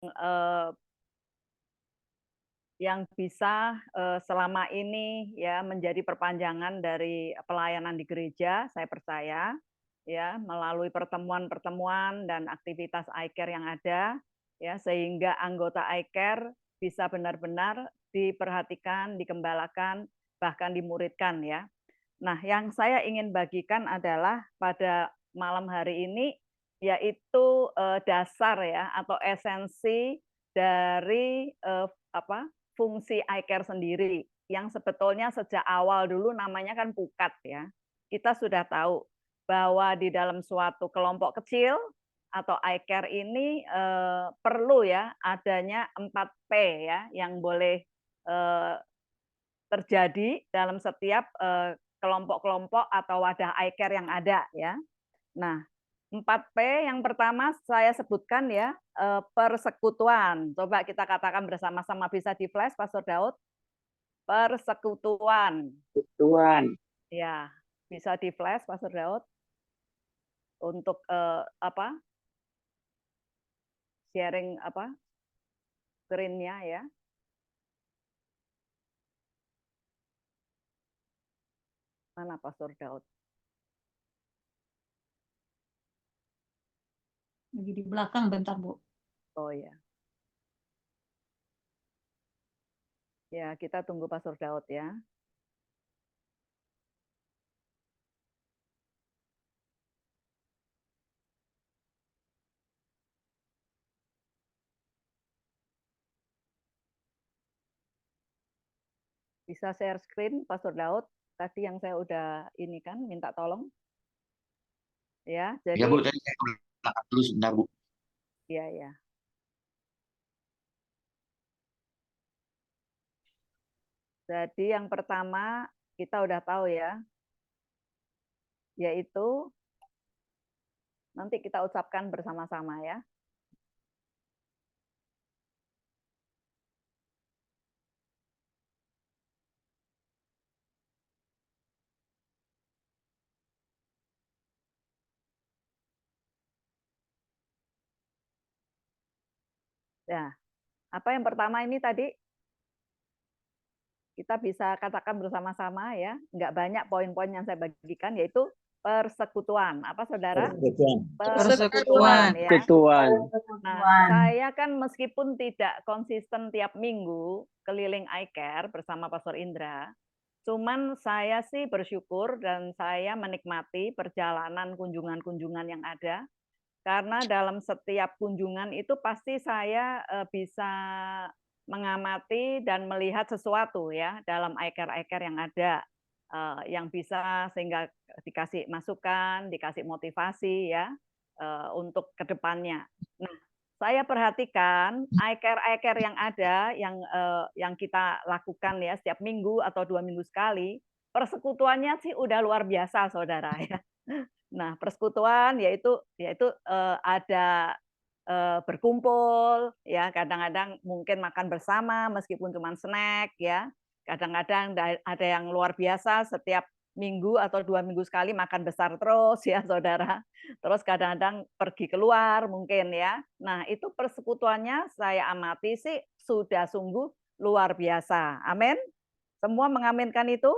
eh, yang bisa selama ini ya menjadi perpanjangan dari pelayanan di gereja, saya percaya ya melalui pertemuan-pertemuan dan aktivitas iCare yang ada ya sehingga anggota iCare bisa benar-benar diperhatikan, dikembalakan, bahkan dimuridkan ya. Nah, yang saya ingin bagikan adalah pada malam hari ini yaitu dasar ya atau esensi dari apa fungsi iCare sendiri yang sebetulnya sejak awal dulu namanya kan pukat ya. Kita sudah tahu bahwa di dalam suatu kelompok kecil atau iCare ini perlu ya adanya 4P ya yang boleh terjadi dalam setiap kelompok-kelompok atau wadah iCare yang ada ya. Nah, 4P yang pertama saya sebutkan ya, persekutuan. Coba kita katakan bersama-sama bisa di-flash Pastor Daud. Persekutuan. Tuan. Ya, bisa di-flash Pastor Daud untuk apa? Sharing apa? Screen-nya ya. Mana Pastor Daud? Lagi di belakang bentar, Bu. Oh ya. Ya, kita tunggu Pastor Daud ya. Bisa share screen Pastor Daud. Tadi yang saya udah ini kan minta tolong. Ya, Ya jadi Bu, tadi saya ke belakang dulu sebentar Bu. ya ya. Jadi yang pertama kita udah tahu ya, yaitu nanti kita ucapkan bersama-sama ya. Ya, apa yang pertama ini tadi kita bisa katakan bersama-sama ya, nggak banyak poin-poin yang saya bagikan, yaitu persekutuan. Apa saudara? Persekutuan ya. Ketuan. Nah, saya kan meskipun tidak konsisten tiap minggu keliling iCare bersama Pastor Indra, cuman saya sih bersyukur dan saya menikmati perjalanan kunjungan-kunjungan yang ada, karena dalam setiap kunjungan itu pasti saya bisa mengamati dan melihat sesuatu ya dalam iCare-iCare yang ada, yang bisa sehingga dikasih masukan, dikasih motivasi ya untuk kedepannya. Nah, saya perhatikan iCare-iCare yang ada, yang kita lakukan ya setiap minggu atau 2 minggu sekali, persekutuannya sih udah luar biasa, saudara ya. Nah, persekutuan yaitu ada berkumpul ya, kadang-kadang mungkin makan bersama meskipun cuma snack ya. Kadang-kadang ada yang luar biasa setiap minggu atau 2 minggu sekali makan besar terus ya saudara. Terus kadang-kadang pergi keluar mungkin ya. Nah itu persekutuannya saya amati sih sudah sungguh luar biasa. Amin. Semua mengaminkan itu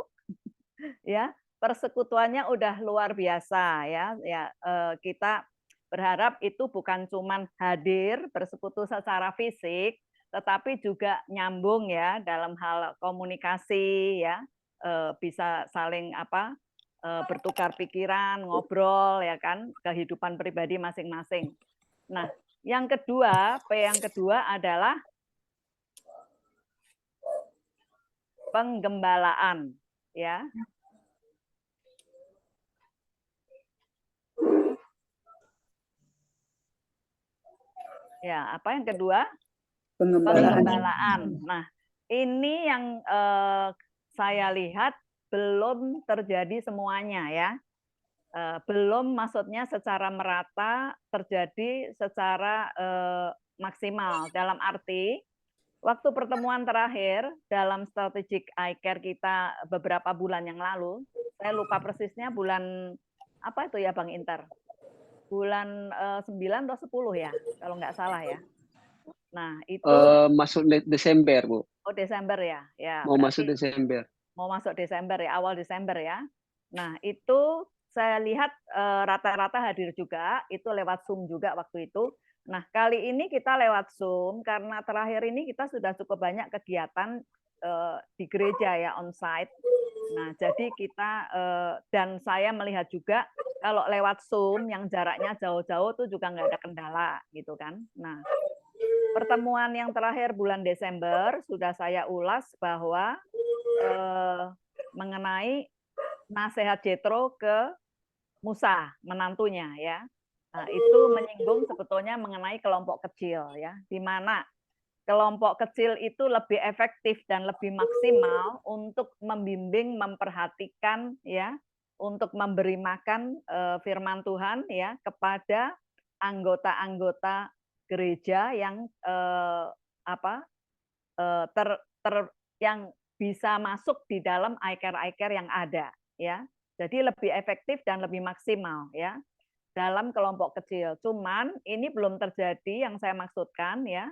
ya. Persekutuannya udah luar biasa ya. Kita berharap itu bukan cuman hadir bersekutu secara fisik, tetapi juga nyambung ya dalam hal komunikasi ya, bisa saling bertukar pikiran, ngobrol ya kan, kehidupan pribadi masing-masing. Nah, yang kedua, P yang kedua adalah penggembalaan ya. Ya, apa yang kedua? Penggembalaan. Nah, ini yang saya lihat belum terjadi semuanya ya. Belum maksudnya secara merata terjadi secara maksimal. Dalam arti, waktu pertemuan terakhir dalam strategic iCare kita beberapa bulan yang lalu, saya lupa persisnya bulan apa itu ya Bang Inter? Bulan 9 atau 10 ya, kalau nggak salah ya. Nah, itu Masuk Desember, Bu. oh Desember ya. Ya, Mau masuk berarti Desember. mau masuk Desember ya, awal Desember ya. Nah, itu saya lihat rata-rata hadir juga, itu lewat Zoom juga waktu itu. Nah, kali ini kita lewat Zoom karena terakhir ini kita sudah cukup banyak kegiatan di gereja ya, on-site. Nah, jadi kita dan saya melihat juga kalau lewat Zoom yang jaraknya jauh-jauh tuh juga nggak ada kendala gitu kan. Nah, pertemuan yang terakhir bulan Desember sudah saya ulas bahwa mengenai nasihat Jethro ke Musa, menantunya ya. Nah, itu menyinggung sebetulnya mengenai kelompok kecil ya, di mana kelompok kecil itu lebih efektif dan lebih maksimal untuk membimbing, memperhatikan ya, untuk memberi makan firman Tuhan ya kepada anggota-anggota gereja yang ter, yang bisa masuk di dalam iCare yang ada ya. Jadi lebih efektif dan lebih maksimal ya dalam kelompok kecil. Cuman ini belum terjadi yang saya maksudkan ya.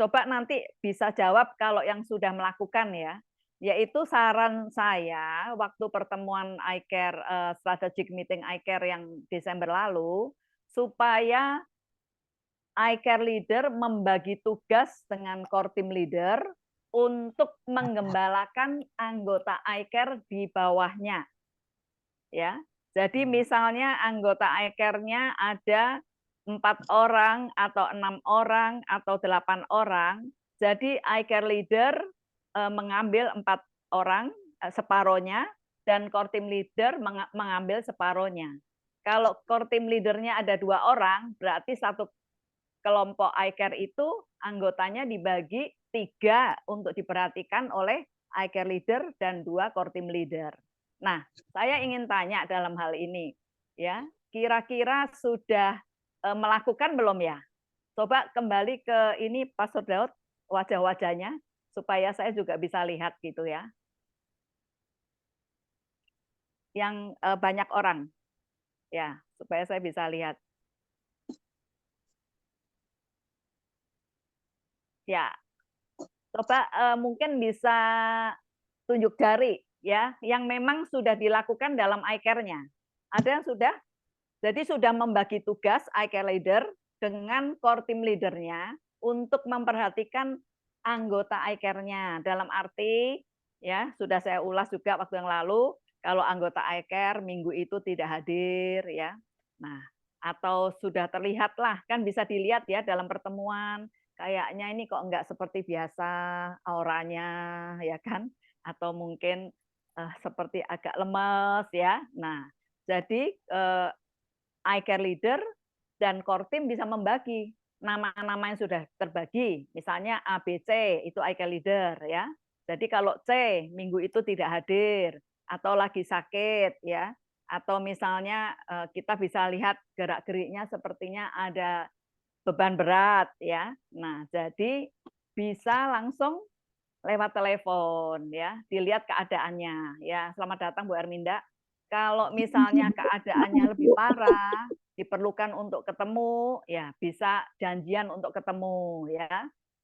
Coba nanti bisa jawab kalau yang sudah melakukan ya. Yaitu saran saya waktu pertemuan iCare strategic meeting iCare yang Desember lalu supaya iCare leader membagi tugas dengan core team leader untuk menggembalakan anggota iCare di bawahnya. Ya. Jadi misalnya anggota iCare-nya ada 4 orang atau 6 orang atau 8 orang, jadi iCare leader mengambil 4 orang, separohnya, dan core team leader mengambil separohnya. Kalau core team leadernya ada 2 orang, berarti satu kelompok iCare itu anggotanya dibagi 3 untuk diperhatikan oleh iCare leader dan 2 core team leader. Nah, saya ingin tanya dalam hal ini, ya, kira-kira sudah melakukan belum ya? Coba kembali ke ini Pastor Daud, wajah-wajahnya, supaya saya juga bisa lihat gitu ya. Yang banyak orang, ya, supaya saya bisa lihat. Ya, coba mungkin bisa tunjuk jari ya, yang memang sudah dilakukan dalam iCare-nya. Ada yang sudah? Jadi sudah membagi tugas iCare leader dengan core team leader-nya untuk memperhatikan anggota iCare-nya. Dalam arti ya, sudah saya ulas juga waktu yang lalu, kalau anggota iCare minggu itu tidak hadir ya. Nah, atau sudah terlihat lah, kan bisa dilihat ya dalam pertemuan, kayaknya ini kok enggak seperti biasa auranya ya kan, atau mungkin seperti agak lemes ya. Nah, jadi iCare leader dan core team bisa membagi nama-nama yang sudah terbagi, misalnya A, B, C itu iCare leader ya. Jadi kalau C minggu itu tidak hadir atau lagi sakit ya, atau misalnya kita bisa lihat gerak-geriknya sepertinya ada beban berat ya. Nah, jadi bisa langsung lewat telepon ya, dilihat keadaannya ya. Selamat datang Bu Erminda. Kalau misalnya keadaannya lebih parah, diperlukan untuk ketemu, ya bisa janjian untuk ketemu ya.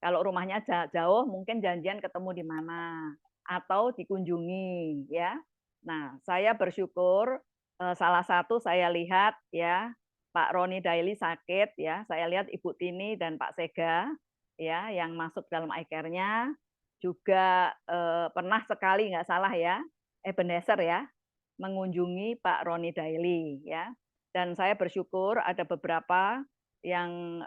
Kalau rumahnya jauh, mungkin janjian ketemu di mana atau dikunjungi ya. Nah, saya bersyukur salah satu saya lihat ya Pak Roni Daily sakit ya. Saya lihat Ibu Tini dan Pak Sega ya yang masuk dalam iCare-nya juga pernah sekali nggak salah ya Ebenezer ya mengunjungi Pak Roni Daily ya. Dan saya bersyukur ada beberapa yang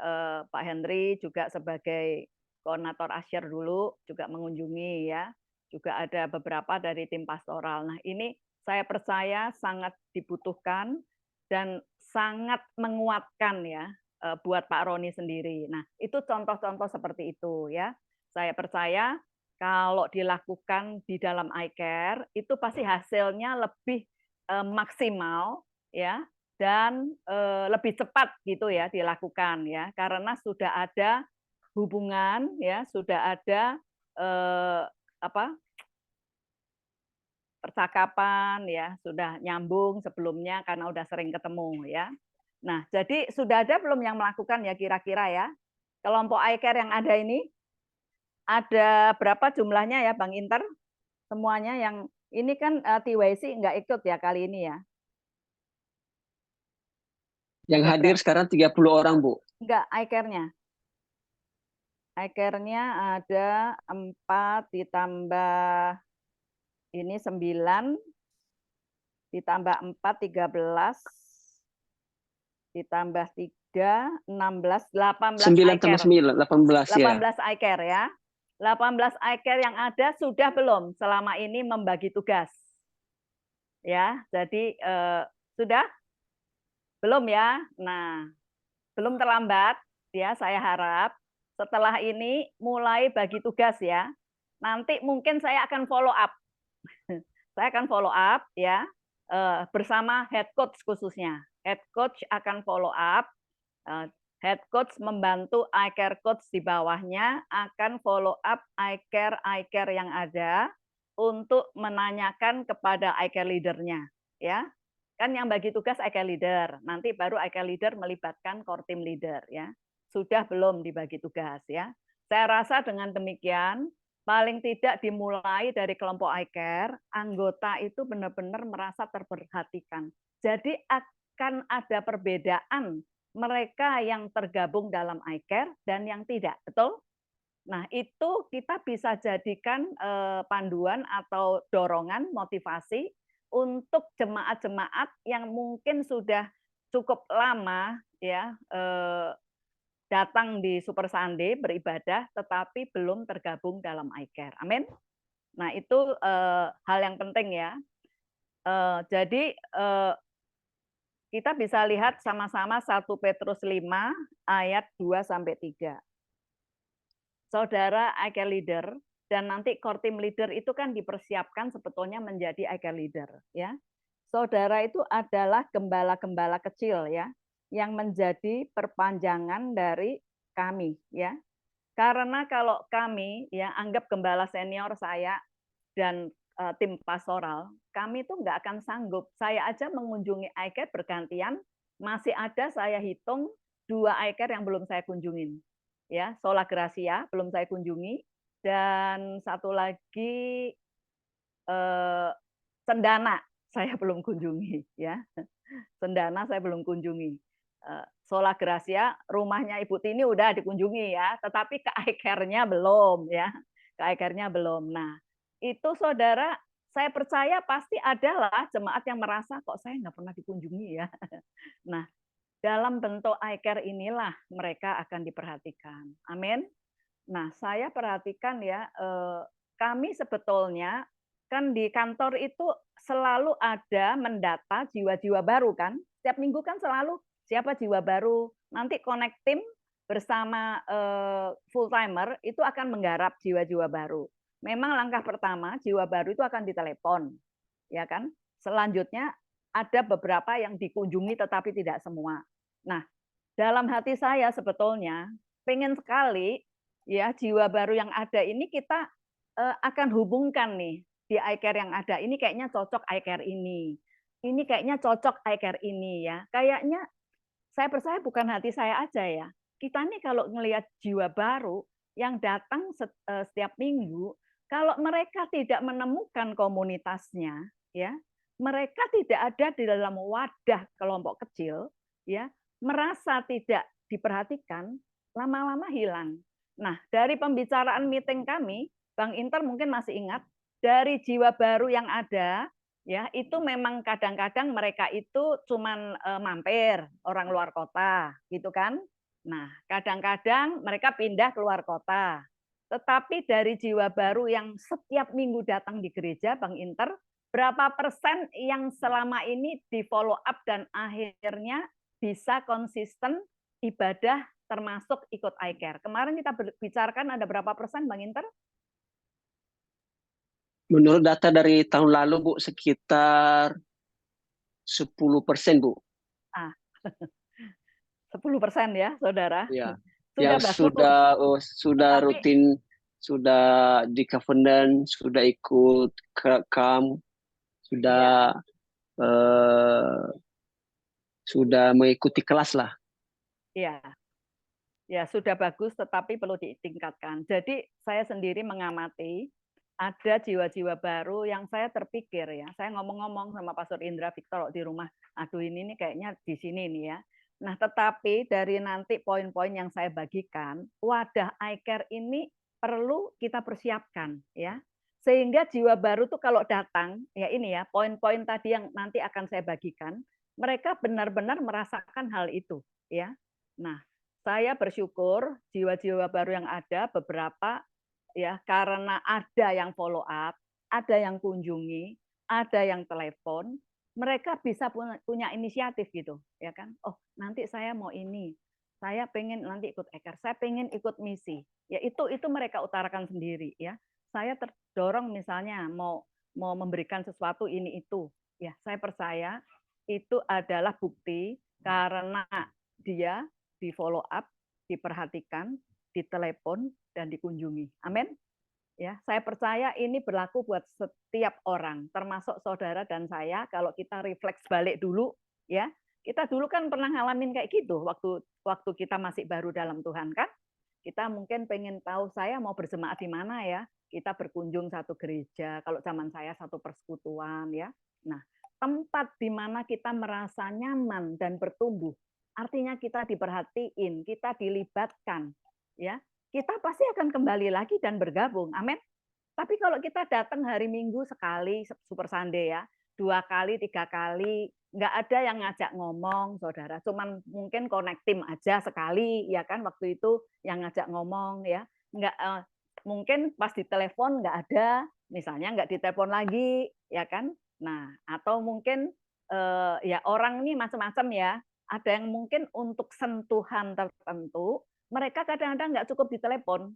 Pak Henry juga sebagai koordinator Asyir dulu juga mengunjungi ya. Juga ada beberapa dari tim pastoral. Nah, ini saya percaya sangat dibutuhkan dan sangat menguatkan ya buat Pak Roni sendiri. Nah, itu contoh-contoh seperti itu ya. Saya percaya kalau dilakukan di dalam iCare itu pasti hasilnya lebih maksimal ya dan lebih cepat gitu ya dilakukan ya karena sudah ada hubungan ya sudah ada apa percakapan ya sudah nyambung sebelumnya karena udah sering ketemu ya. Nah, jadi sudah ada belum yang melakukan ya kira-kira ya? Kelompok iCare yang ada ini, ada berapa jumlahnya ya Bang Inter? Semuanya yang ini kan TYC nggak ikut ya kali ini ya. Yang Ada hadir berapa? sekarang 30 orang, Bu. Enggak, iCare-nya. iCare-nya ada 4 ditambah ini 9 ditambah 4 13 ditambah 3 16 18 9 tambah iCare. 9, 18 ya. 18 iCare ya. 18 iCare yang ada sudah belum selama ini membagi tugas? Ya, jadi sudah? Belum ya? Nah, belum terlambat ya, saya harap setelah ini mulai bagi tugas ya. Nanti mungkin saya akan follow up. Saya akan follow up ya, bersama head coach khususnya. Head coach akan follow up, head coach membantu iCare coach di bawahnya akan follow up iCare yang ada untuk menanyakan kepada iCare leader-nya ya. Kan yang bagi tugas iCare leader, nanti baru iCare leader melibatkan core team leader ya. Sudah belum dibagi tugas ya. Saya rasa dengan demikian paling tidak dimulai dari kelompok iCare, anggota itu benar-benar merasa terperhatikan. Jadi akan ada perbedaan mereka yang tergabung dalam iCare dan yang tidak, betul? Nah, itu kita bisa jadikan panduan atau dorongan motivasi untuk jemaat-jemaat yang mungkin sudah cukup lama ya datang di Super Sunday beribadah tetapi belum tergabung dalam iCare. Amin. Nah, itu hal yang penting ya. Jadi kita bisa lihat sama-sama 1 Petrus 5 ayat 2 sampai 3. Saudara iCare leader dan nanti core team leader itu kan dipersiapkan sebetulnya menjadi iCare leader ya. Saudara itu adalah gembala-gembala kecil ya yang menjadi perpanjangan dari kami ya. Karena kalau kami ya anggap gembala senior saya dan tim pastoral, kami itu nggak akan sanggup. Saya aja mengunjungi iCare bergantian, masih ada saya hitung 2 iCare yang belum saya kunjungin. Ya, Sola Gracia belum saya kunjungi dan satu lagi Cendana saya belum kunjungi ya. Cendana saya belum kunjungi. Sola Gracia rumahnya Ibu Tini udah dikunjungi ya, tetapi ke iCare-nya belum ya. Ke iCare-nya belum. Nah, itu saudara saya percaya pasti adalah jemaat yang merasa kok saya nggak pernah dikunjungi ya. Nah, dalam bentuk iCare inilah mereka akan diperhatikan. Amin. Nah, saya perhatikan ya, kami sebetulnya kan di kantor itu selalu ada mendata jiwa-jiwa baru kan. Setiap minggu kan selalu siapa jiwa baru. Nanti connect team bersama full timer itu akan menggarap jiwa-jiwa baru. Memang langkah pertama jiwa baru itu akan ditelepon, ya kan. Selanjutnya ada beberapa yang dikunjungi tetapi tidak semua. Nah, dalam hati saya sebetulnya pengen sekali ya jiwa baru yang ada ini kita akan hubungkan nih di iCare yang ada. Ini kayaknya cocok iCare ini. Ini kayaknya cocok iCare ini ya. Kayaknya saya percaya bukan hati saya aja ya. Kita nih kalau ngelihat jiwa baru yang datang setiap minggu, kalau mereka tidak menemukan komunitasnya, ya, mereka tidak ada di dalam wadah kelompok kecil, ya, merasa tidak diperhatikan, lama-lama hilang. Nah, dari pembicaraan meeting kami, Bang Inter mungkin masih ingat, dari jiwa baru yang ada, ya itu memang kadang-kadang mereka itu cuman mampir orang luar kota gitu kan. Nah, kadang-kadang mereka pindah keluar kota. Tetapi dari jiwa baru yang setiap minggu datang di gereja, Bang Inter, berapa persen yang selama ini di follow up dan akhirnya bisa konsisten ibadah termasuk ikut iCare? Kemarin kita bicarakan ada berapa persen, Bang Inter? Menurut data dari tahun lalu, Bu, sekitar 10%, Bu. Ah, 10% ya, saudara. Ya, Sudah yang bagus. sudah Tetapi, rutin, sudah di covenant, sudah ikut camp, sudah sudah mengikuti kelas lah. ya, Ya, sudah bagus tetapi perlu ditingkatkan. Jadi saya sendiri mengamati ada jiwa-jiwa baru yang saya terpikir ya. Saya ngomong-ngomong sama Pastor Indra Victor di rumah, aduh ini nih kayaknya di sini nih ya. Nah, tetapi dari nanti poin-poin yang saya bagikan, wadah iCare ini perlu kita persiapkan ya. Sehingga jiwa baru tuh kalau datang, ya ini ya, poin-poin tadi yang nanti akan saya bagikan, mereka benar-benar merasakan hal itu ya. Nah, saya bersyukur jiwa-jiwa baru yang ada beberapa ya karena ada yang follow up, ada yang kunjungi, ada yang telepon, mereka bisa punya inisiatif gitu, ya kan? Oh, nanti saya mau ini. Saya pengen nanti ikut eker, saya pengen ikut misi. Ya itu mereka utarakan sendiri ya. Saya terdorong misalnya mau memberikan sesuatu ini itu. Ya, saya percaya itu adalah bukti karena dia di follow up, diperhatikan, ditelepon dan dikunjungi. Amin. Ya, saya percaya ini berlaku buat setiap orang, termasuk saudara dan saya. Kalau kita refleks balik dulu, ya, kita dulu kan pernah ngalamin kayak gitu waktu kita masih baru dalam Tuhan kan. Kita mungkin pengen tahu saya mau berjemaat di mana ya. Kita berkunjung satu gereja, kalau zaman saya satu persekutuan ya. Nah, tempat di mana kita merasa nyaman dan bertumbuh, artinya kita diperhatiin, kita dilibatkan, ya. Kita pasti akan kembali lagi dan bergabung. Amin. Tapi kalau kita datang hari Minggu sekali, Super Sunday ya, 2 kali, 3 kali, nggak ada yang ngajak ngomong, saudara. Cuman mungkin connect tim aja sekali, ya kan, waktu itu yang ngajak ngomong ya. Nggak, mungkin pas ditelepon nggak ada, misalnya nggak ditelepon lagi, ya kan. Nah, atau mungkin ya orang ini macam-macam ya. Ada yang mungkin untuk sentuhan tertentu, mereka kadang-kadang nggak cukup ditelepon.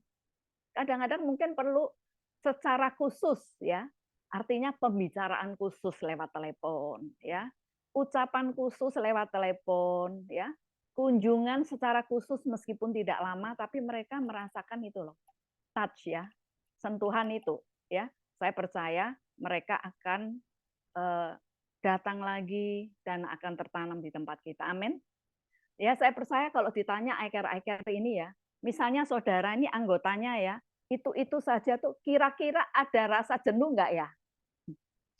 Kadang-kadang mungkin perlu secara khusus ya. Artinya pembicaraan khusus lewat telepon ya. Ucapan khusus lewat telepon ya. Kunjungan secara khusus meskipun tidak lama tapi mereka merasakan itu loh. Touch ya. Sentuhan itu ya. Saya percaya mereka akan datang lagi dan akan tertanam di tempat kita. Amin. Ya, saya percaya kalau ditanya iCare ini ya, misalnya saudara ini anggotanya ya, itu saja tuh kira-kira ada rasa jenuh nggak ya?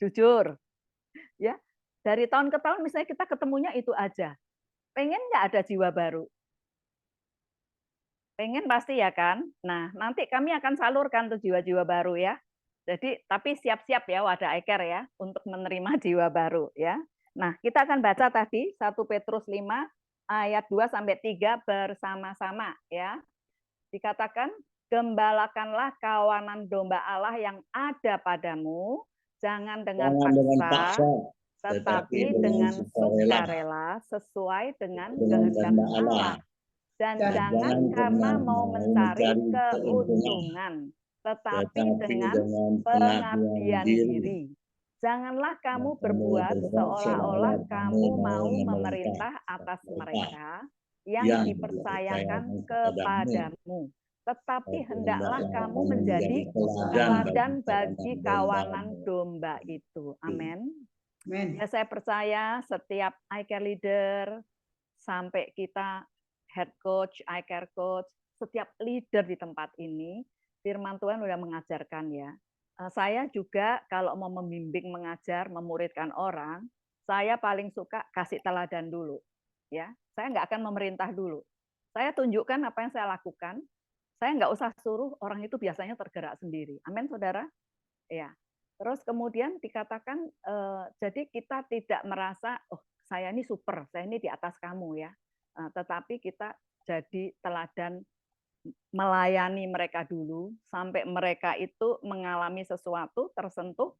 Jujur, ya. Dari tahun ke tahun misalnya kita ketemunya itu aja. Pengen nggak ada jiwa baru? Pengen pasti ya kan? Nah, nanti kami akan salurkan tuh jiwa-jiwa baru ya. Jadi, tapi siap-siap ya wadah iCare ya untuk menerima jiwa baru ya. Nah, kita akan baca tadi 1 Petrus 5 ayat 2 sampai 3 bersama-sama ya. Dikatakan, gembalakanlah kawanan domba Allah yang ada padamu, jangan dengan paksa, tetapi dengan sukarela sesuai dengan kehendak Allah. Dan jangan karena mau mencari keuntungan, tetapi dengan pengabdian diri. Janganlah kamu berbuat seolah-olah kamu mau memerintah atas mereka yang dipercayakan kepadamu. Tetapi hendaklah kamu menjadi teladan bagi kawanan domba itu. Amin. Ya, saya percaya setiap iCare leader, sampai kita head coach, iCare coach, setiap leader di tempat ini, firman Tuhan sudah mengajarkan ya. Saya juga kalau mau membimbing, mengajar, memuridkan orang, saya paling suka kasih teladan dulu. Ya, saya nggak akan memerintah dulu. Saya tunjukkan apa yang saya lakukan. Saya nggak usah suruh, orang itu biasanya tergerak sendiri. Amin, saudara. Ya. Terus kemudian dikatakan, jadi kita tidak merasa, oh saya ini super, saya ini di atas kamu ya. Tetapi kita jadi teladan melayani mereka dulu, sampai mereka itu mengalami sesuatu, tersentuh,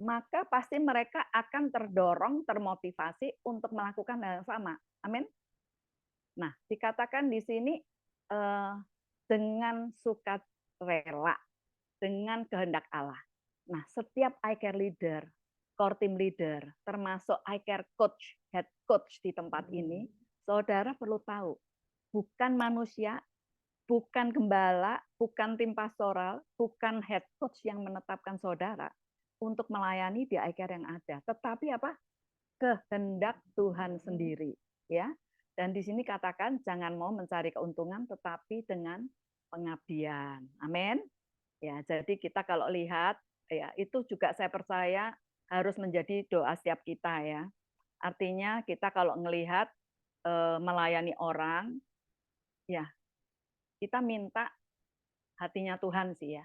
maka pasti mereka akan terdorong, termotivasi untuk melakukan hal yang sama. Amin. Nah, dikatakan di sini dengan sukarela, dengan kehendak Allah. Nah, setiap iCare leader, core team leader, termasuk iCare coach, head coach di tempat ini, saudara perlu tahu, bukan manusia, bukan gembala, bukan tim pastoral, bukan head coach yang menetapkan saudara untuk melayani di iCare yang ada, tetapi apa? Kehendak Tuhan sendiri, ya. Dan di sini katakan jangan mau mencari keuntungan tetapi dengan pengabdian. Amin. Ya, jadi kita kalau lihat ya itu juga saya percaya harus menjadi doa setiap kita ya. Artinya kita kalau melihat melayani orang ya kita minta hatinya Tuhan sih ya.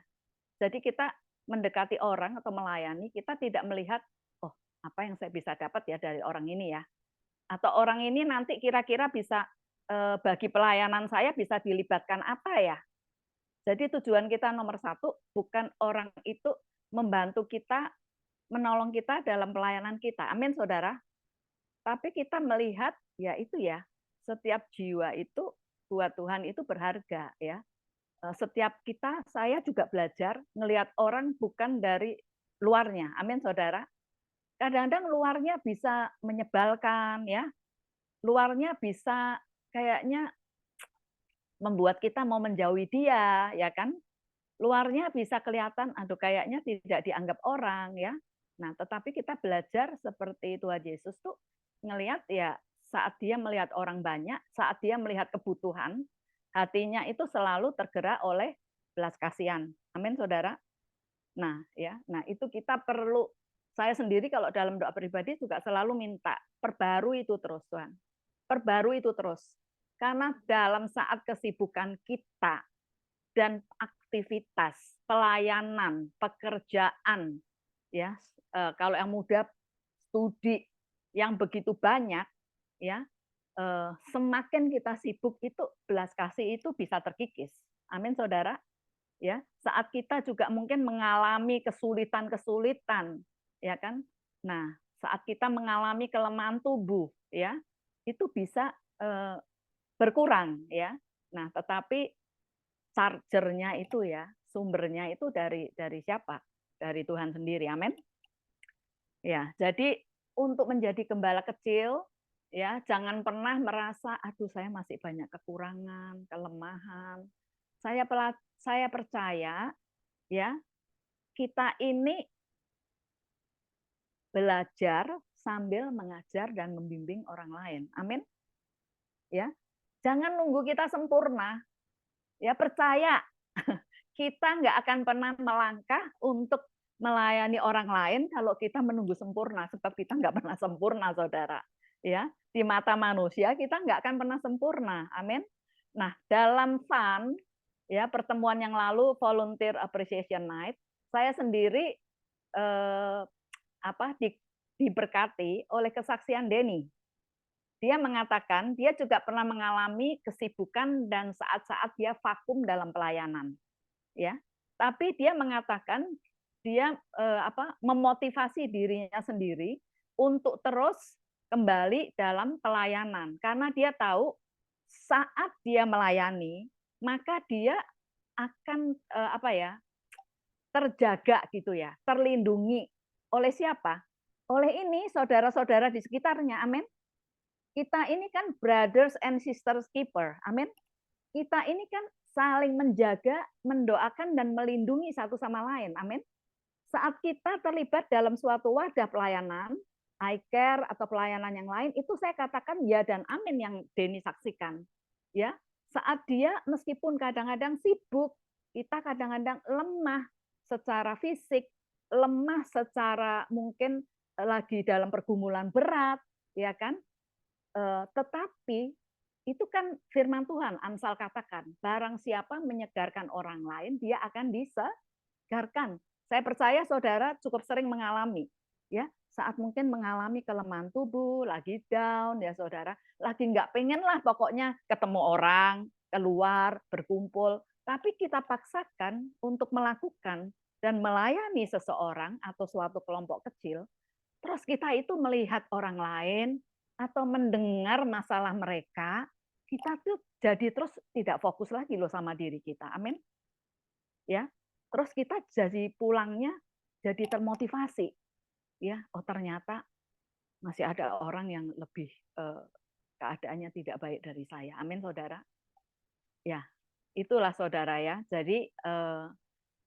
Jadi kita mendekati orang atau melayani kita tidak melihat oh apa yang saya bisa dapat ya dari orang ini ya. Atau orang ini nanti kira-kira bisa bagi pelayanan saya bisa dilibatkan apa ya. Jadi tujuan kita nomor satu bukan orang itu membantu kita, menolong kita dalam pelayanan kita. Amin, saudara. Tapi kita melihat ya itu ya, setiap jiwa itu buat Tuhan itu berharga ya. Setiap kita, saya juga belajar ngelihat orang bukan dari luarnya. Amin, saudara. Kadang-kadang luarnya bisa menyebalkan ya, luarnya bisa kayaknya membuat kita mau menjauhi dia, ya kan? Luarnya bisa kelihatan, aduh kayaknya tidak dianggap orang ya. Nah, tetapi kita belajar seperti Tuhan Yesus tuh ngelihat ya saat dia melihat orang banyak, saat dia melihat kebutuhan, hatinya itu selalu tergerak oleh belas kasihan. Amin, saudara. Nah, ya, nah itu kita perlu. Saya sendiri kalau dalam doa pribadi juga selalu minta perbarui itu terus, Tuhan. Perbarui itu terus. Karena dalam saat kesibukan kita dan aktivitas, pelayanan, pekerjaan, ya kalau yang muda studi yang begitu banyak, ya semakin kita sibuk itu belas kasih itu bisa terkikis. Amin, saudara. Ya, saat kita juga mungkin mengalami kesulitan-kesulitan, ya kan? Nah, saat kita mengalami kelemahan tubuh, ya, itu bisa berkurang, ya. Nah, tetapi chargernya itu ya, sumbernya itu dari siapa? Dari Tuhan sendiri. Amin. Ya, jadi untuk menjadi gembala kecil ya, jangan pernah merasa aduh saya masih banyak kekurangan, kelemahan. Saya percaya ya, kita ini belajar sambil mengajar dan membimbing orang lain. Amin. Ya. Jangan nunggu kita sempurna. Ya, percaya kita nggak akan pernah melangkah untuk melayani orang lain kalau kita menunggu sempurna, sebab kita nggak pernah sempurna, saudara. Ya, di mata manusia kita nggak akan pernah sempurna. Amin. Nah, dalam FUN, ya pertemuan yang lalu Volunteer Appreciation Night, saya sendiri diberkati oleh kesaksian Denny. Dia mengatakan dia juga pernah mengalami kesibukan dan saat-saat dia vakum dalam pelayanan. Ya, tapi dia mengatakan dia memotivasi dirinya sendiri untuk terus kembali dalam pelayanan karena dia tahu saat dia melayani maka dia akan terjaga gitu ya, terlindungi oleh siapa? Oleh ini saudara-saudara di sekitarnya. Amin. Kita ini kan brothers and sisters keeper. Amin. Kita ini kan saling menjaga, mendoakan, dan melindungi satu sama lain. Amin. Saat kita terlibat dalam suatu wadah pelayanan, iCare atau pelayanan yang lain, itu saya katakan ya dan amin yang Denny saksikan. Ya, saat dia meskipun kadang-kadang sibuk, kita kadang-kadang lemah secara fisik, lemah secara mungkin lagi dalam pergumulan berat, ya kan? Tetapi itu kan firman Tuhan, Amsal katakan, barang siapa menyegarkan orang lain, dia akan disegarkan. Saya percaya saudara cukup sering mengalami, ya saat mungkin mengalami kelemahan tubuh, lagi down, ya saudara, lagi nggak pengen lah pokoknya ketemu orang, keluar, berkumpul, tapi kita paksakan untuk melakukan dan melayani seseorang atau suatu kelompok kecil, terus kita itu melihat orang lain, atau mendengar masalah mereka, kita tuh jadi terus tidak fokus lagi loh sama diri kita. Amin. Ya. Terus kita jadi pulangnya jadi termotivasi. Ya, oh ternyata masih ada orang yang lebih keadaannya tidak baik dari saya. Amin, saudara. Ya, itulah saudara ya. Jadi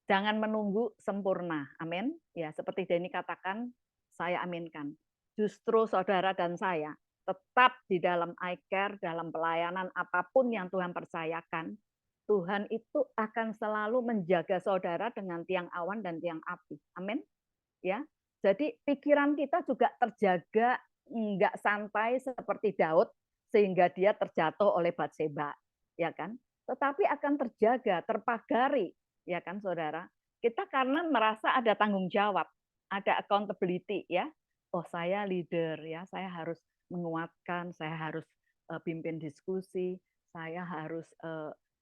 jangan menunggu sempurna. Amin. Ya, seperti Denny katakan, saya aminkan. Justru saudara dan saya tetap di dalam iCare, dalam pelayanan apapun yang Tuhan percayakan, Tuhan itu akan selalu menjaga saudara dengan tiang awan dan tiang api. Amin. Ya. Jadi pikiran kita juga terjaga, enggak santai seperti Daud sehingga dia terjatuh oleh Batseba, ya kan? Tetapi akan terjaga, terpagari, ya kan Saudara? Kita karena merasa ada tanggung jawab, ada accountability ya. Oh, saya leader ya, saya harus menguatkan, saya harus pimpin diskusi, saya harus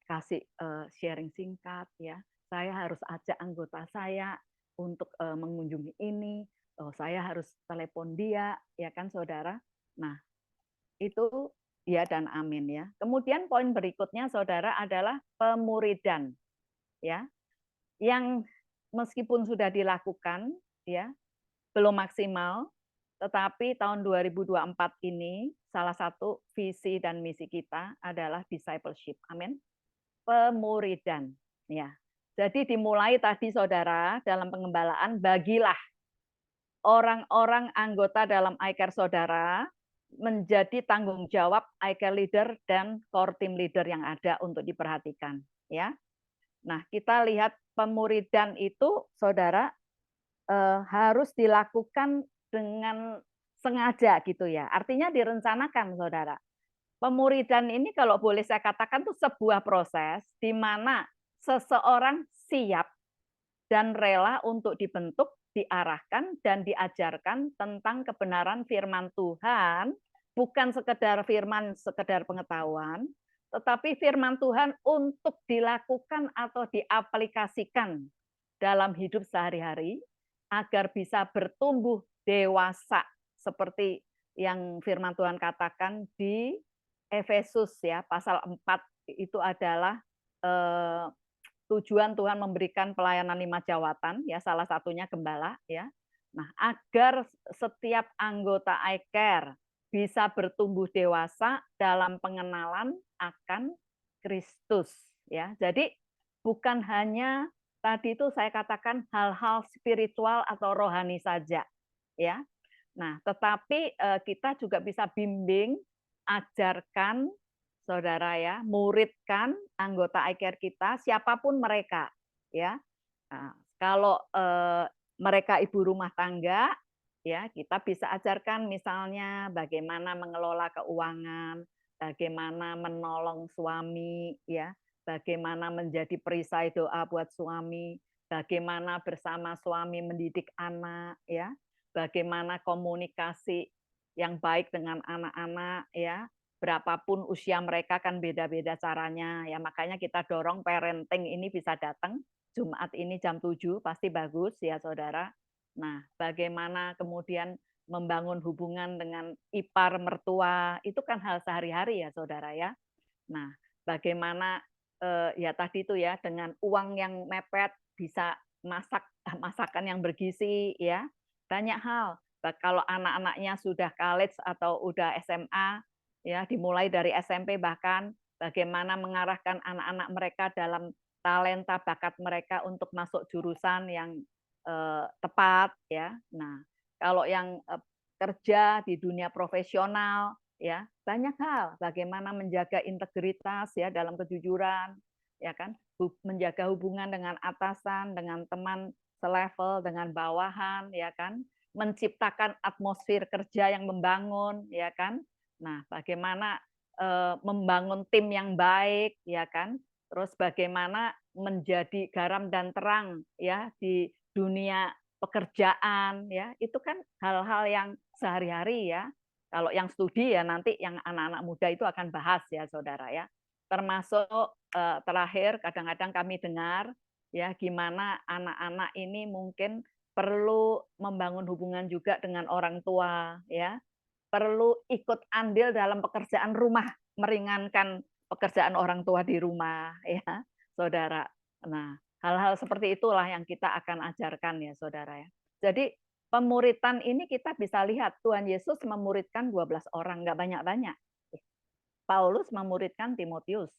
kasih sharing singkat ya. Saya harus ajak anggota saya untuk mengunjungi ini, oh, saya harus telepon dia, ya kan Saudara. Nah, itu ya dan amin ya. Kemudian poin berikutnya Saudara adalah pemuridan ya. Yang meskipun sudah dilakukan ya, belum maksimal, tetapi tahun 2024 ini salah satu visi dan misi kita adalah discipleship. Amin. Pemuridan ya. Jadi dimulai tadi Saudara dalam pengembalaan, bagilah orang-orang anggota dalam iCare Saudara menjadi tanggung jawab iCare leader dan core team leader yang ada untuk diperhatikan ya. Nah, kita lihat pemuridan itu Saudara harus dilakukan dengan sengaja gitu ya. Artinya direncanakan Saudara. Pemuridan ini kalau boleh saya katakan itu sebuah proses di mana seseorang siap dan rela untuk dibentuk, diarahkan, dan diajarkan tentang kebenaran firman Tuhan, bukan sekedar firman, sekedar pengetahuan, tetapi firman Tuhan untuk dilakukan atau diaplikasikan dalam hidup sehari-hari, agar bisa bertumbuh dewasa, seperti yang firman Tuhan katakan di Efesus ya, pasal 4 itu adalah tujuan Tuhan memberikan pelayanan 5 jawatan ya, salah satunya gembala ya. Nah, agar setiap anggota iCare bisa bertumbuh dewasa dalam pengenalan akan Kristus ya. Jadi bukan hanya tadi itu saya katakan hal-hal spiritual atau rohani saja ya. Nah, tetapi kita juga bisa bimbing, ajarkan Saudara ya, muridkan anggota iCare kita siapapun mereka ya. Nah, kalau mereka ibu rumah tangga ya, kita bisa ajarkan misalnya bagaimana mengelola keuangan, bagaimana menolong suami ya, bagaimana menjadi perisai doa buat suami, bagaimana bersama suami mendidik anak ya, bagaimana komunikasi yang baik dengan anak-anak ya, berapapun usia mereka kan beda-beda caranya ya, makanya kita dorong parenting ini bisa datang Jumat ini jam 7 pasti bagus ya Saudara. Nah, bagaimana kemudian membangun hubungan dengan ipar mertua itu kan hal sehari-hari ya Saudara ya. Nah, bagaimana ya tadi itu ya dengan uang yang mepet bisa masak masakan yang bergizi ya. Banyak hal. Kalau anak-anaknya sudah college atau udah SMA ya, dimulai dari SMP bahkan bagaimana mengarahkan anak-anak mereka dalam talenta bakat mereka untuk masuk jurusan yang tepat ya. Nah, kalau yang kerja di dunia profesional ya, banyak hal bagaimana menjaga integritas ya dalam kejujuran ya kan, menjaga hubungan dengan atasan, dengan teman selevel, dengan bawahan ya kan, menciptakan atmosfer kerja yang membangun ya kan. Nah, bagaimana membangun tim yang baik ya kan, terus bagaimana menjadi garam dan terang ya di dunia pekerjaan ya, itu kan hal-hal yang sehari-hari ya. Kalau yang studi ya nanti yang anak-anak muda itu akan bahas ya Saudara ya. Termasuk terakhir kadang-kadang kami dengar ya gimana anak-anak ini mungkin perlu membangun hubungan juga dengan orang tua ya. Perlu ikut andil dalam pekerjaan rumah, meringankan pekerjaan orang tua di rumah ya, Saudara. Nah, hal-hal seperti itulah yang kita akan ajarkan ya, Saudara ya. Jadi pemuritan ini kita bisa lihat Tuhan Yesus memuridkan 12 orang, nggak banyak-banyak. Paulus memuridkan Timotius,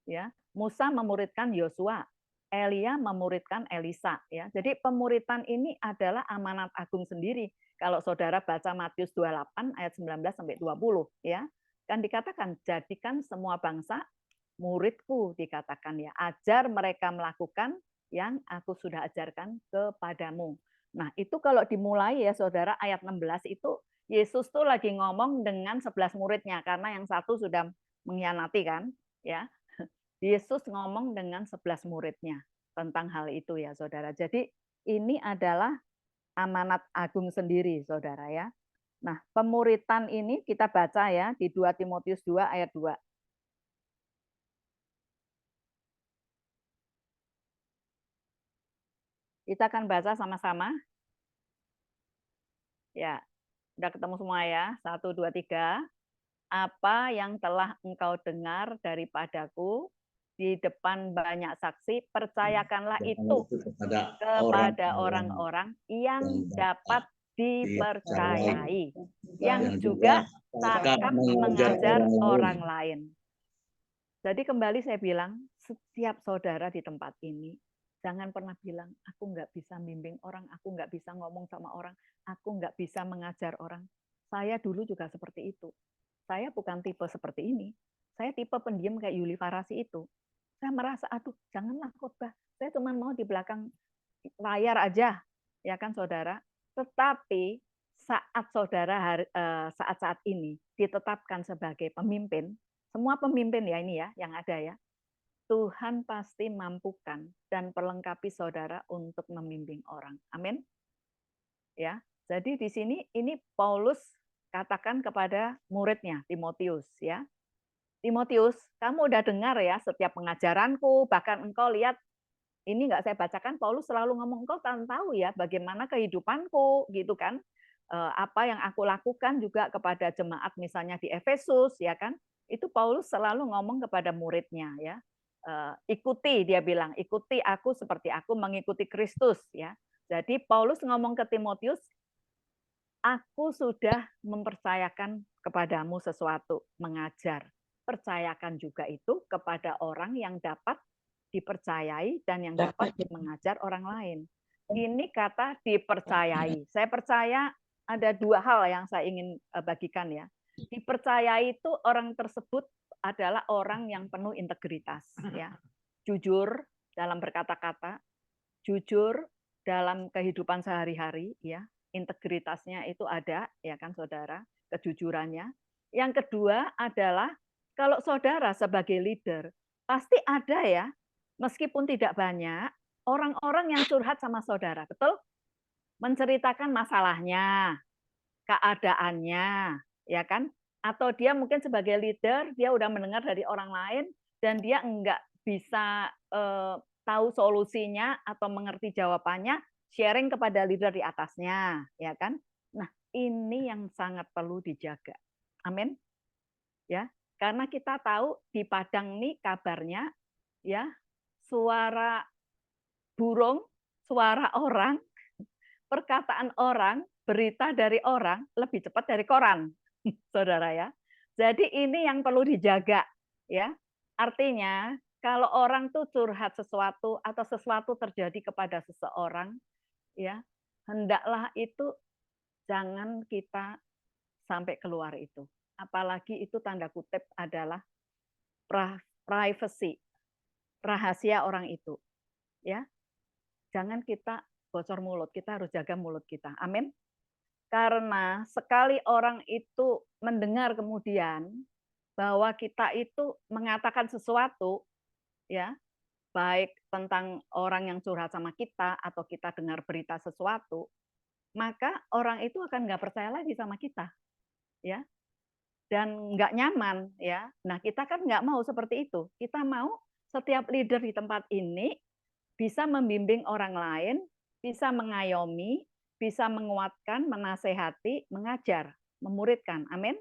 ya. Musa memuridkan Yosua, Elia memuridkan Elisa, ya. Jadi pemuritan ini adalah amanat agung sendiri. Kalau saudara baca Matius 28 ayat 19 sampai 20, ya. Kan dikatakan, jadikan semua bangsa muridku, dikatakan, ya. Ajar mereka melakukan yang aku sudah ajarkan kepadamu. Nah, itu kalau dimulai, ya saudara, ayat 16 itu Yesus tuh lagi ngomong dengan 11 muridnya, karena yang satu sudah mengkhianati kan, ya. Yesus ngomong dengan 11 muridnya tentang hal itu, ya saudara. Jadi ini adalah amanat agung sendiri, saudara, ya. Nah, pemuritan ini kita baca ya di 2 Timotius 2 ayat 2. Kita akan baca sama-sama. Ya, udah ketemu semua ya. 1, 2, 3. Apa yang telah engkau dengar daripadaku di depan banyak saksi, percayakanlah itu kepada orang-orang yang dapat dipercayai, yang juga cakap mengajar orang lain. Jadi kembali saya bilang, setiap saudara di tempat ini, jangan pernah bilang, aku nggak bisa bimbing orang, aku nggak bisa ngomong sama orang, aku nggak bisa mengajar orang. Saya dulu juga seperti itu. Saya bukan tipe seperti ini. Saya tipe pendiam kayak Yuli Farasi itu. Saya merasa, aduh, janganlah khotbah. Saya cuma mau di belakang layar aja, ya kan saudara. Tetapi saat saudara saat-saat ini ditetapkan sebagai pemimpin, semua pemimpin ya ini ya yang ada ya, Tuhan pasti mampukan dan perlengkapi saudara untuk membimbing orang. Amin. Ya. Jadi di sini ini Paulus katakan kepada muridnya Timotius ya. Timotius, kamu udah dengar ya setiap pengajaranku, bahkan engkau lihat ini nggak saya bacakan, Paulus selalu ngomong, engkau tahu ya bagaimana kehidupanku, gitu kan. Apa yang aku lakukan juga kepada jemaat misalnya di Efesus, ya kan. Itu Paulus selalu ngomong kepada muridnya, ya. Ikuti, dia bilang, ikuti aku seperti aku mengikuti Kristus, ya. Jadi Paulus ngomong ke Timotius, aku sudah mempercayakan kepadamu sesuatu, mengajar. Percayakan juga itu kepada orang yang dapat dipercayai dan yang dapat mengajar orang lain. Ini kata dipercayai. Saya percaya ada dua hal yang saya ingin bagikan ya. Dipercayai itu orang tersebut adalah orang yang penuh integritas ya. Jujur dalam berkata-kata, jujur dalam kehidupan sehari-hari ya. Integritasnya itu ada ya kan saudara, kejujurannya. Yang kedua adalah kalau saudara sebagai leader pasti ada ya, meskipun tidak banyak, orang-orang yang curhat sama saudara, betul? Menceritakan masalahnya, keadaannya, ya kan? Atau dia mungkin sebagai leader, dia udah mendengar dari orang lain, dan dia enggak bisa tahu solusinya atau mengerti jawabannya, sharing kepada leader di atasnya, ya kan? Nah, ini yang sangat perlu dijaga. Amin. Ya, karena kita tahu di Padang nih kabarnya ya, suara burung, suara orang, perkataan orang, berita dari orang lebih cepat dari koran, saudara ya. Jadi ini yang perlu dijaga, ya. Artinya kalau orang tuh curhat sesuatu atau sesuatu terjadi kepada seseorang, ya, hendaklah itu jangan kita sampai keluar itu. Apalagi itu tanda kutip adalah privacy, rahasia orang itu, ya. Jangan kita bocor mulut, kita harus jaga mulut kita. Amin. Karena sekali orang itu mendengar kemudian bahwa kita itu mengatakan sesuatu, ya, baik tentang orang yang curhat sama kita atau kita dengar berita sesuatu, maka orang itu akan nggak percaya lagi sama kita, ya, dan nggak nyaman, ya. Nah, kita kan nggak mau seperti itu. Kita mau setiap leader di tempat ini bisa membimbing orang lain, bisa mengayomi, bisa menguatkan, menasehati, mengajar, memuridkan. Amin.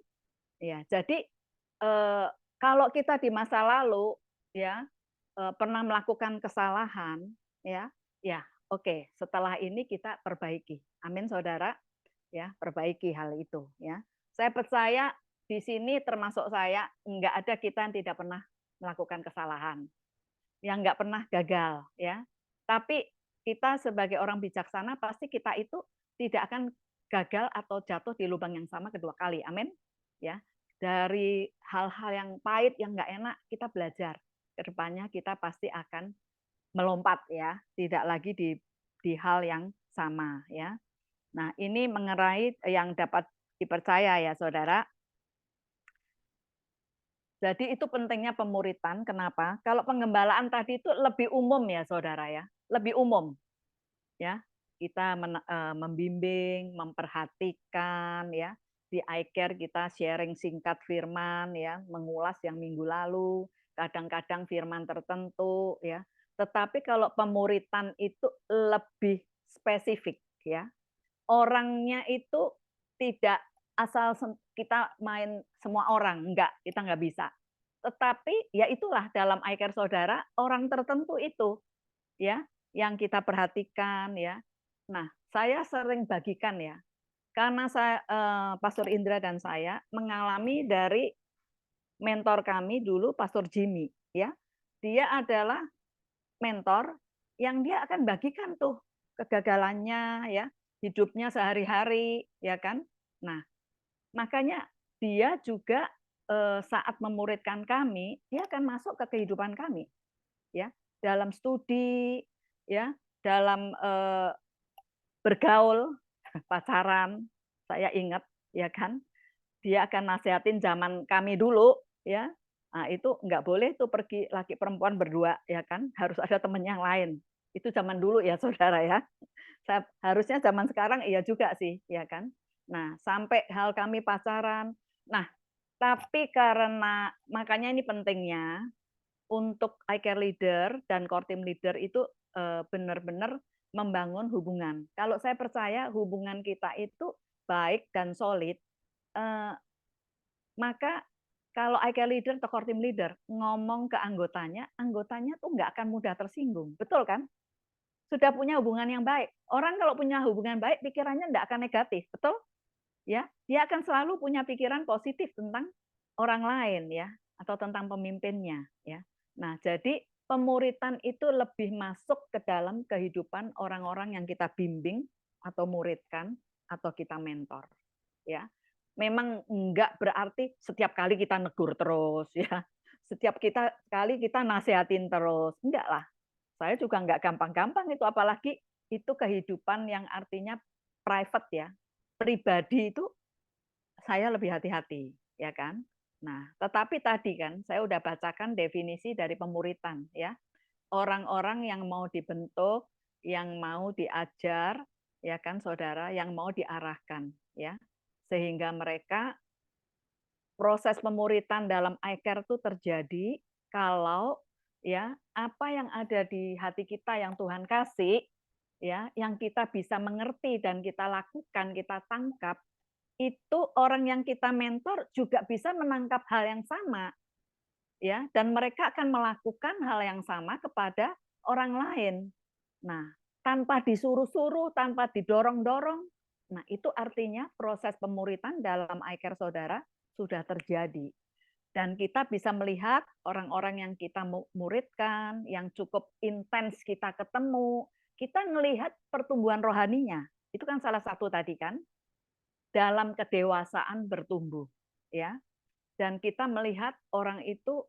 Ya, jadi kalau kita di masa lalu ya pernah melakukan kesalahan ya, ya oke, setelah ini kita perbaiki. Amin, saudara. Ya, perbaiki hal itu ya. Saya percaya di sini termasuk saya, enggak ada kita yang tidak pernah melakukan kesalahan. yang nggak pernah gagal, ya. Tapi kita sebagai orang bijaksana pasti kita itu tidak akan gagal atau jatuh di lubang yang sama kedua kali. Amin. Ya. Dari hal-hal yang pahit, yang nggak enak, kita belajar. Kedepannya kita pasti akan melompat, ya, tidak lagi di hal yang sama, ya. Nah, ini mengenai yang dapat dipercaya, ya, saudara. Jadi itu pentingnya pemuritan. Kenapa? Kalau penggembalaan tadi itu lebih umum, ya, saudara, ya, lebih umum, ya. Kita membimbing, memperhatikan, ya. Di iCare kita sharing singkat firman, ya, mengulas yang minggu lalu, kadang-kadang firman tertentu, ya. Tetapi kalau pemuritan itu lebih spesifik, ya. Orangnya itu tidak asal kita main semua orang, enggak, kita enggak bisa. Tetapi ya itulah dalam iCare saudara, orang tertentu itu, ya, yang kita perhatikan, ya. Nah, saya sering bagikan, ya, karena saya Pastor Indra dan saya mengalami dari mentor kami dulu, Pastor Jimmy, ya. Dia adalah mentor yang dia akan bagikan tuh kegagalannya, ya, hidupnya sehari-hari, ya kan. Nah, makanya dia juga saat memuridkan kami, dia akan masuk ke kehidupan kami, ya, dalam studi, ya, dalam bergaul, pacaran. Saya ingat, ya kan, dia akan nasihatin zaman kami dulu, ya. Nah, itu nggak boleh tuh pergi laki perempuan berdua, ya kan, harus ada temen yang lain. Itu zaman dulu, ya, saudara, ya. Harusnya zaman sekarang iya juga sih, ya kan. Nah, sampai hal kami pacaran. Nah, tapi karena makanya ini pentingnya untuk iCare leader dan core team leader itu benar-benar membangun hubungan. Kalau saya percaya hubungan kita itu baik dan solid, maka kalau iCare leader atau core team leader ngomong ke anggotanya, anggotanya tuh nggak akan mudah tersinggung. Betul kan? Sudah punya hubungan yang baik. Orang kalau punya hubungan baik, pikirannya nggak akan negatif. Betul? Ya, dia akan selalu punya pikiran positif tentang orang lain, ya, atau tentang pemimpinnya, ya. Nah, jadi pemuritan itu lebih masuk ke dalam kehidupan orang-orang yang kita bimbing atau muridkan atau kita mentor, ya. Memang enggak berarti setiap kali kita negur terus, ya. Setiap kali kita nasihatin terus, enggak lah. Saya juga enggak gampang-gampang itu, apalagi itu kehidupan yang artinya private, ya. Pribadi itu saya lebih hati-hati, ya kan. Nah, tetapi tadi kan saya udah bacakan definisi dari pemuritan, ya. Orang-orang yang mau dibentuk, yang mau diajar, ya kan saudara, yang mau diarahkan, ya. Sehingga mereka proses pemuritan dalam iCare itu terjadi kalau ya apa yang ada di hati kita yang Tuhan kasih, ya, yang kita bisa mengerti dan kita lakukan, kita tangkap, itu orang yang kita mentor juga bisa menangkap hal yang sama, ya, dan mereka akan melakukan hal yang sama kepada orang lain. Nah, tanpa disuruh-suruh, tanpa didorong-dorong, nah itu artinya proses pemuritan dalam iCare saudara sudah terjadi. Dan kita bisa melihat orang-orang yang kita muridkan, yang cukup intens kita ketemu, kita melihat pertumbuhan rohaninya. Itu kan salah satu tadi kan, dalam kedewasaan bertumbuh, ya. Dan kita melihat orang itu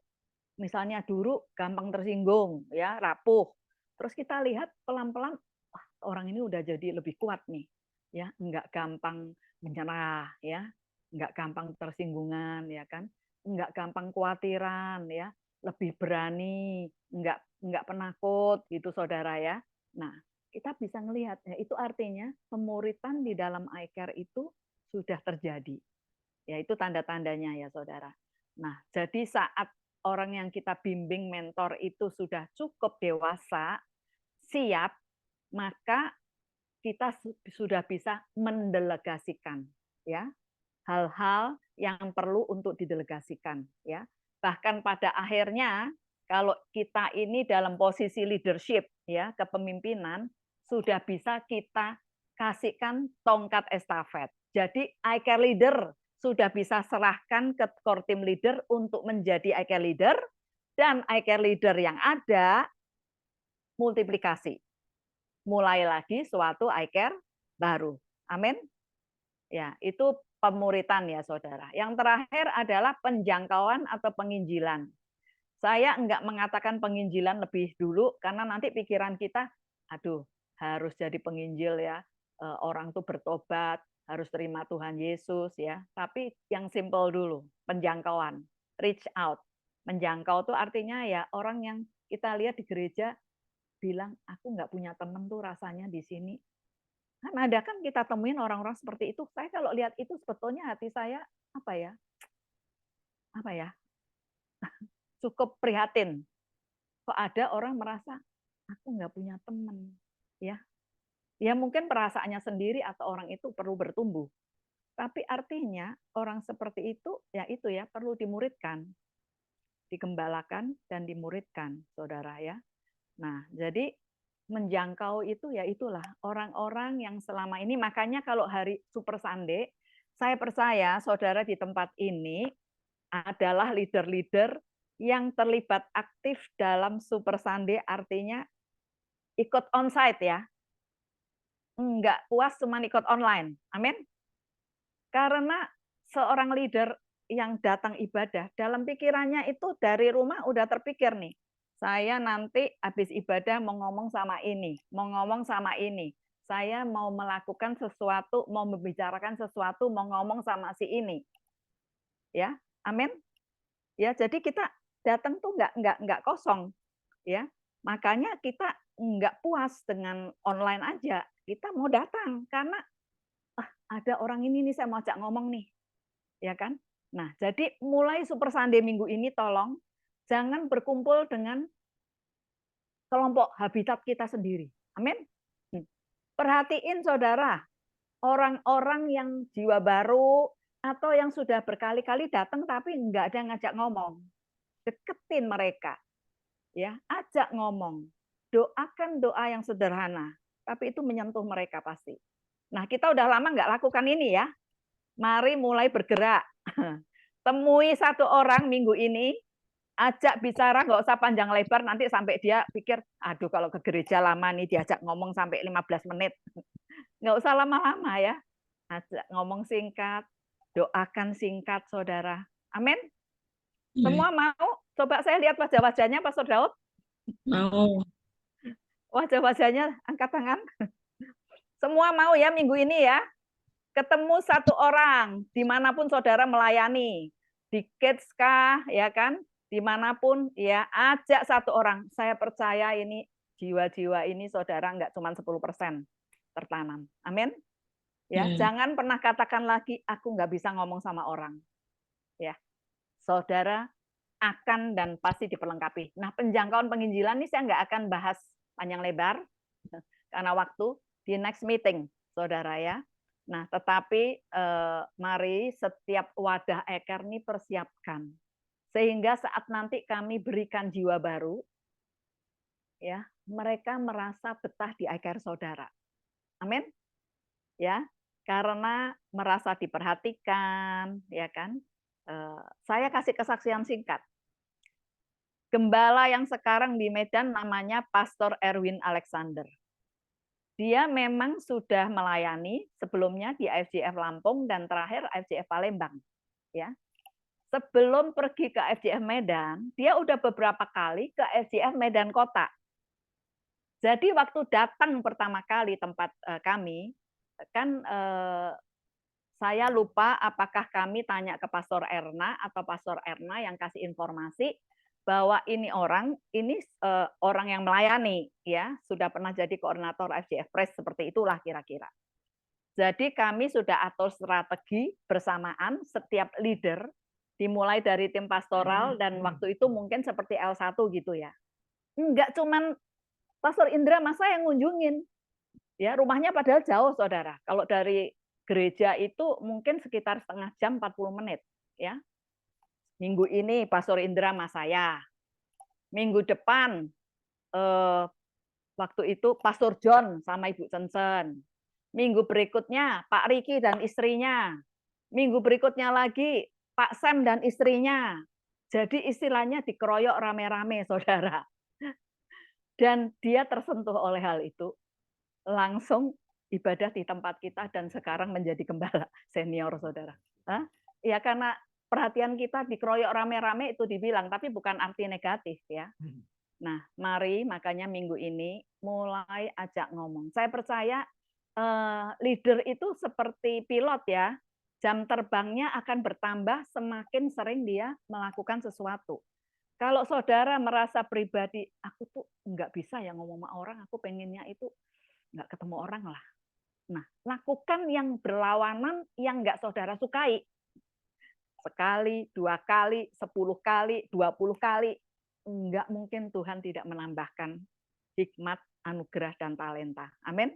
misalnya dulu gampang tersinggung, ya, rapuh. Terus kita lihat pelan-pelan, wah, orang ini udah jadi lebih kuat nih, ya, enggak gampang menyerah, ya, enggak gampang tersinggungan, ya kan, enggak gampang khawatiran, ya, lebih berani, enggak penakut gitu, saudara, ya. Nah, kita bisa melihat, ya, itu artinya pemuritan di dalam iCare itu sudah terjadi. Ya, itu tanda-tandanya, ya, saudara. Nah, jadi saat orang yang kita bimbing mentor itu sudah cukup dewasa, siap, maka kita sudah bisa mendelegasikan, ya, hal-hal yang perlu untuk didelegasikan, ya. Bahkan pada akhirnya kalau kita ini dalam posisi leadership, ya, kepemimpinan, sudah bisa kita kasihkan tongkat estafet. Jadi iCare leader sudah bisa serahkan ke core team leader untuk menjadi iCare leader, dan iCare leader yang ada multiplikasi. Mulai lagi suatu iCare baru. Amin. Ya, itu pemuritan ya saudara. Yang terakhir adalah penjangkauan atau penginjilan. Saya enggak mengatakan penginjilan lebih dulu karena nanti pikiran kita, aduh, harus jadi penginjil ya. Orang tuh bertobat, harus terima Tuhan Yesus ya. Tapi yang simple dulu, penjangkauan, reach out. Menjangkau tuh artinya ya orang yang kita lihat di gereja bilang, aku nggak punya temen tuh rasanya di sini. Kan ada kan kita temuin orang-orang seperti itu. Saya kalau lihat itu sebetulnya hati saya apa ya, cukup prihatin. Kok ada orang merasa aku nggak punya teman, ya? Ya mungkin perasaannya sendiri atau orang itu perlu bertumbuh. Tapi artinya orang seperti itu ya perlu dimuridkan, digembalakan dan dimuridkan, saudara ya. Nah, jadi menjangkau itu ya itulah orang-orang yang selama ini, makanya kalau hari Super Sunday, saya percaya saudara di tempat ini adalah leader-leader yang terlibat aktif dalam Super Sunday, artinya ikut onsite ya. Enggak puas cuma ikut online. Amin. Karena seorang leader yang datang ibadah, dalam pikirannya itu dari rumah udah terpikir nih, saya nanti habis ibadah mau ngomong sama ini, mau ngomong sama ini. Saya mau melakukan sesuatu, mau membicarakan sesuatu, mau ngomong sama si ini. Ya, amin. Ya, jadi kita datang tuh nggak kosong, ya. Makanya kita nggak puas dengan online aja. Kita mau datang karena ada orang ini nih saya mau ajak ngomong nih, ya kan? Nah, jadi mulai Super Sunday minggu ini tolong jangan berkumpul dengan kelompok habitat kita sendiri. Amin. Perhatiin saudara, orang-orang yang jiwa baru atau yang sudah berkali-kali datang tapi nggak ada ngajak ngomong. Deketin mereka. Ya, ajak ngomong. Doakan doa yang sederhana, tapi itu menyentuh mereka pasti. Nah, kita udah lama nggak lakukan ini ya. Mari mulai bergerak. Temui satu orang minggu ini, ajak bicara, nggak usah panjang lebar, nanti sampai dia pikir, aduh kalau ke gereja lama nih diajak ngomong sampai 15 menit. Nggak usah lama-lama ya. Ajak ngomong singkat, doakan singkat saudara. Amin. Semua mau? Coba saya lihat wajah-wajahnya Pastor Daud. Mau. Wajah-wajahnya angkat tangan. Semua mau ya minggu ini ya. Ketemu satu orang dimanapun saudara melayani, di kids kah, ya kan, dimanapun ya, ajak satu orang. Saya percaya ini jiwa-jiwa ini saudara nggak cuma 10% tertanam. Amin. Ya, jangan pernah katakan lagi aku nggak bisa ngomong sama orang. Ya, saudara akan dan pasti diperlengkapi. Nah, penjangkauan penginjilan ini saya nggak akan bahas panjang lebar karena waktu di next meeting, saudara ya. Nah, tetapi mari setiap wadah iCare ini persiapkan. Sehingga saat nanti kami berikan jiwa baru, ya mereka merasa betah di iCare saudara. Amin. Ya, karena merasa diperhatikan, ya kan. Saya kasih kesaksian singkat. Gembala yang sekarang di Medan namanya Pastor Erwin Alexander. Dia memang sudah melayani sebelumnya di IFJF Lampung dan terakhir IFJF Palembang. Ya. Sebelum pergi ke IFJF Medan, dia udah beberapa kali ke IFJF Medan Kota. Jadi waktu datang pertama kali tempat kami, kan saya lupa apakah kami tanya ke Pastor Erna atau Pastor Erna yang kasih informasi bahwa ini orang yang melayani ya, sudah pernah jadi koordinator FJF Press, seperti itulah kira-kira. Jadi kami sudah atur strategi bersamaan setiap leader dimulai dari tim pastoral dan waktu itu mungkin seperti L1 gitu ya. Enggak cuman Pastor Indra masa yang ngunjungin. Ya, rumahnya padahal jauh Saudara. Kalau dari gereja itu mungkin sekitar setengah jam 40 menit ya. Minggu ini Pastor Indra sama saya. Minggu depan waktu itu Pastor John sama Ibu Censen. Minggu berikutnya Pak Riki dan istrinya. Minggu berikutnya lagi Pak Sam dan istrinya. Jadi istilahnya dikeroyok rame-rame, saudara. Dan dia tersentuh oleh hal itu, langsung ibadah di tempat kita dan sekarang menjadi gembala senior, saudara. Hah? Ya karena perhatian kita dikeroyok rame-rame itu dibilang, tapi bukan arti negatif ya. Nah, mari makanya minggu ini mulai ajak ngomong. Saya percaya leader itu seperti pilot ya, jam terbangnya akan bertambah semakin sering dia melakukan sesuatu. Kalau saudara merasa pribadi, aku tuh nggak bisa ya ngomong sama orang, aku pengennya itu nggak ketemu orang lah. Nah, lakukan yang berlawanan yang nggak saudara sukai. Sekali, 2 kali, 10 kali, 20 kali. Nggak mungkin Tuhan tidak menambahkan hikmat, anugerah, dan talenta. Amin.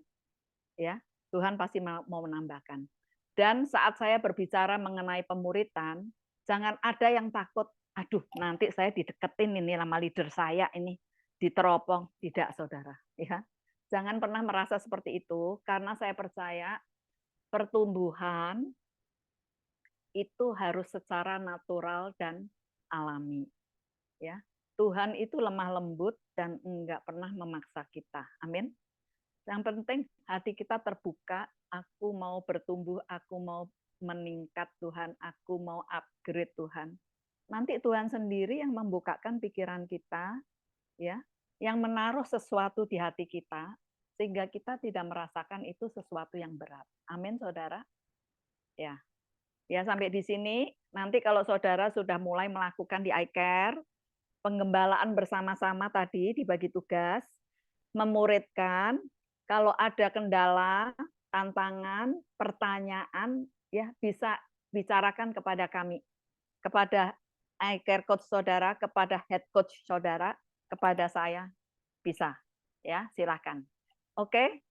Ya, Tuhan pasti mau menambahkan. Dan saat saya berbicara mengenai pemuritan, jangan ada yang takut, aduh nanti saya dideketin ini sama leader saya ini, diteropong. Tidak, saudara. Ya, jangan pernah merasa seperti itu, karena saya percaya pertumbuhan itu harus secara natural dan alami. Ya, Tuhan itu lemah lembut dan enggak pernah memaksa kita. Amin. Yang penting hati kita terbuka, aku mau bertumbuh, aku mau meningkat Tuhan, aku mau upgrade Tuhan. Nanti Tuhan sendiri yang membukakan pikiran kita, ya, yang menaruh sesuatu di hati kita, sehingga kita tidak merasakan itu sesuatu yang berat. Amin, saudara. Ya, ya sampai di sini. Nanti kalau saudara sudah mulai melakukan di iCare, penggembalaan bersama-sama tadi dibagi tugas, memuridkan, kalau ada kendala, tantangan, pertanyaan, ya bisa bicarakan kepada kami, kepada iCare coach saudara, kepada head coach saudara, kepada saya bisa, ya silakan. Oke,